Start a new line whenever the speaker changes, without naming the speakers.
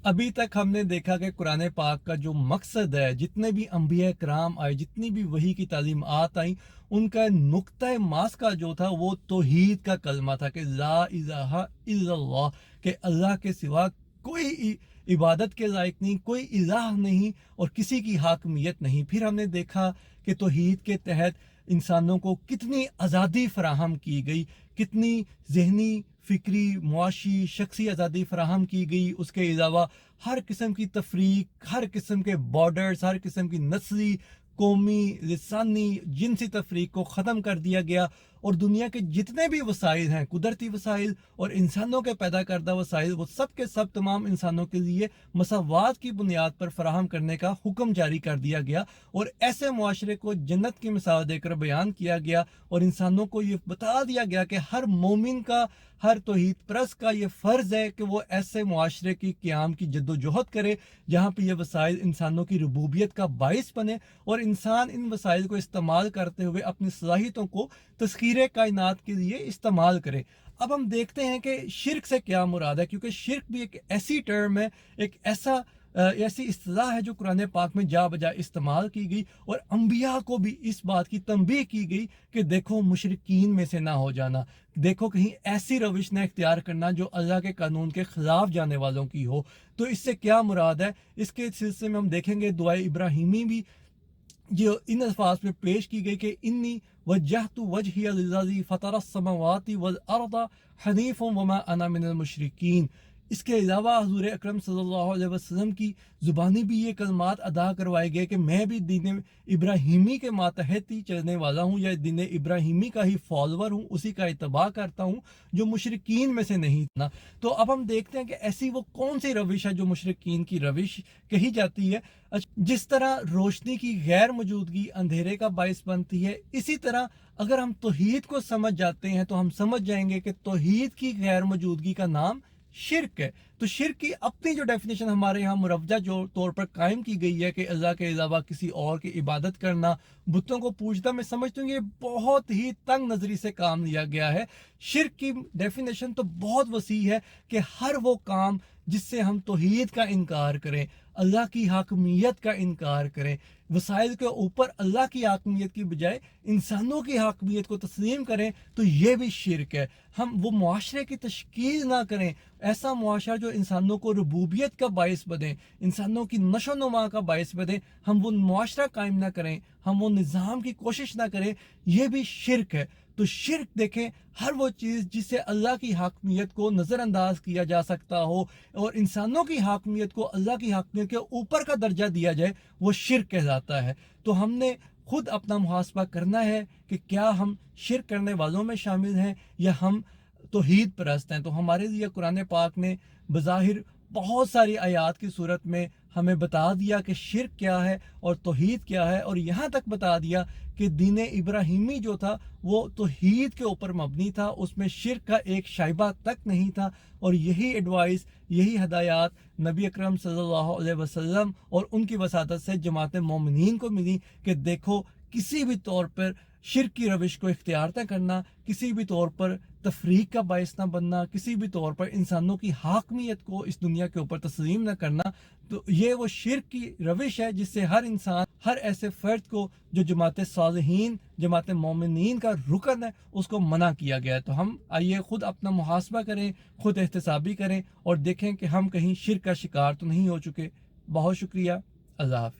अभी तक हमने देखा कि कुरान पाक का जो मकसद है, जितने भी अंबिया कराम आए, जितनी भी वही की तालीमात आई, उनका नुक्ता मास का जो था वो तौहीद का कलमा था कि ला इलाहा इल्लल्लाह, कि अल्लाह के सिवा कोई इबादत के लायक नहीं, कोई इलाह नहीं और किसी की हाकमियत नहीं। फिर हमने देखा कि तौहीद के तहत इंसानों को कितनी आज़ादी फराहम की गई, कितनी जहनी, फ़िक्री, मुआशी, शख्सी आज़ादी फराहम की गई। उसके अलावा हर किस्म की तफरीक, हर किस्म के बॉर्डर्स, हर किस्म की नस्ली, कौमी, लिसानी, जिनसी तफरीक को ख़त्म कर दिया गया और दुनिया के जितने भी वसाइल हैं, कुदरती वसाइल और इंसानों के पैदा करदा वसाइल, वो सब के सब तमाम इंसानों के लिए मसावात की बुनियाद पर फराहम करने का हुक्म जारी कर दिया गया और ऐसे मुआशरे को जन्नत की मिसाल देकर बयान किया गया और इंसानों को ये बता दिया गया कि हर मोमिन का, हर तौहीद परस्त का ये फ़र्ज़ है कि वो ऐसे मुआशरे की क़याम की जद्दोजहद करे जहाँ पे ये वसाइल इंसानों की रबूबियत का बाइस बने और इंसान इन वसाइल को इस्तेमाल करते हुए अपनी सलाहियतों को तस्खीर कायनात के लिए इस्तेमाल करे। अब हम देखते हैं कि शिर्क से क्या मुराद है, क्योंकि शिर्क भी एक ऐसी टर्म है, एक ऐसी इस्तिलाह है जो कुरान पाक में जा बजा इस्तेमाल की गई और अंबिया को भी इस बात की तंबीह की गई कि देखो मुशरिकीन में से ना हो जाना, देखो कहीं ऐसी रविश ना इख्तियार करना जो अल्लाह के कानून के खिलाफ जाने वालों की हो। तो इससे क्या मुराद है, इसके सिलसिले में हम देखेंगे दुआए इब्राहिमी भी जो इन अल्फाज में पेश की गई कि इन्नी वज्जहतु वजहिया लिल्लज़ी फ़तरस समावाति वल अर्द हनीफ़न वमा अना मिनल मुशरिकीन। इसके अलावा हुज़ूर अकरम सल्लल्लाहु अलैहि वसल्लम की ज़ुबानी भी ये कलमात अदा करवाए गए कि मैं भी दीन इब्राहिमी के मातहत ही चलने वाला हूँ या दीन इब्राहिमी का ही फॉलोवर हूँ, उसी का इत्तबा करता हूँ जो मुशरिकीन में से नहीं ना। तो अब हम देखते हैं कि ऐसी वो कौन सी रविश है जो मुशरिकीन की रविश कही जाती है। जिस तरह रोशनी की गैर मौजूदगी अंधेरे का बायस बनती है, इसी तरह अगर हम तौहीद को समझ जाते हैं तो हम समझ जाएंगे कि तौहीद की गैर मौजूदगी का नाम शिर्क है। तो शिर्क की अपनी जो डेफिनेशन हमारे यहाँ मुरवजा जो तौर पर कायम की गई है कि अल्लाह के अलावा किसी और की इबादत करना, बुतों को पूजना, मैं समझता हूँ ये बहुत ही तंग नज़री से काम लिया गया है। शिर्क की डेफिनेशन तो बहुत वसी है कि हर वो काम जिससे हम तौहीद का इनकार करें, अल्लाह की हाकमियत का इनकार करें, वसाइल के ऊपर अल्लाह की हाकमियत की बजाय इंसानों की हाकमियत को तस्लीम करें, तो ये भी शिर्क है। हम वो मुआशरे की तश्कील ना करें, ऐसा मुआशरा जो इंसानों को रबूबियत का बायस बने, इंसानों की नशो नुमा का बायस बने, हम वो मुआशरा कायम ना करें, हम वो निज़ाम की कोशिश ना करें, ये भी शिर्क है। तो शिर्क देखें हर वो चीज़ जिससे अल्लाह की हाकमियत को नज़रअंदाज किया जा सकता हो और इंसानों की हाकमियत को अल्लाह की हाकमियत के ऊपर का दर्जा दिया जाए, वो शिर्क कहलाता है। तो हमने खुद अपना मुहासबा करना है कि क्या हम शिर्क करने वालों में शामिल हैं या हम तौहीद परस्त हैं। तो हमारे लिए कुरान पाक ने बज़ाहिर बहुत सारी आयात की सूरत में हमें बता दिया कि शिर्क क्या है और तौहीद क्या है, और यहाँ तक बता दिया कि दीन इब्राहिमी जो था वो तौहीद के ऊपर मबनी था, उसमें शिर्क का एक शाइबा तक नहीं था। और यही एडवाइस, यही हदायत नबी अकरम सल्लल्लाहु अलैहि वसल्लम और उनकी वसादत से जमात मोमिनीन को मिली कि देखो किसी भी तौर पर शिर्क की रविश को इख्तियार न करना, किसी भी तौर पर तफरीक का बायस ना बनना, किसी भी तौर पर इंसानों की हाकमियत को इस दुनिया के ऊपर तस्लीम न करना। तो ये वो शिर्क की रविश है जिससे हर इंसान, हर ऐसे फ़र्द को जो जमात सालिहीन, जमात मोमिनीन का रुकन है, उसको मना किया गया है। तो हम आइए खुद अपना मुहासबा करें, खुद एहतसाबी करें और देखें कि हम कहीं शिर्क का शिकार तो नहीं हो चुके। बहुत शुक्रिया। अल्लाह हाफ़िज़।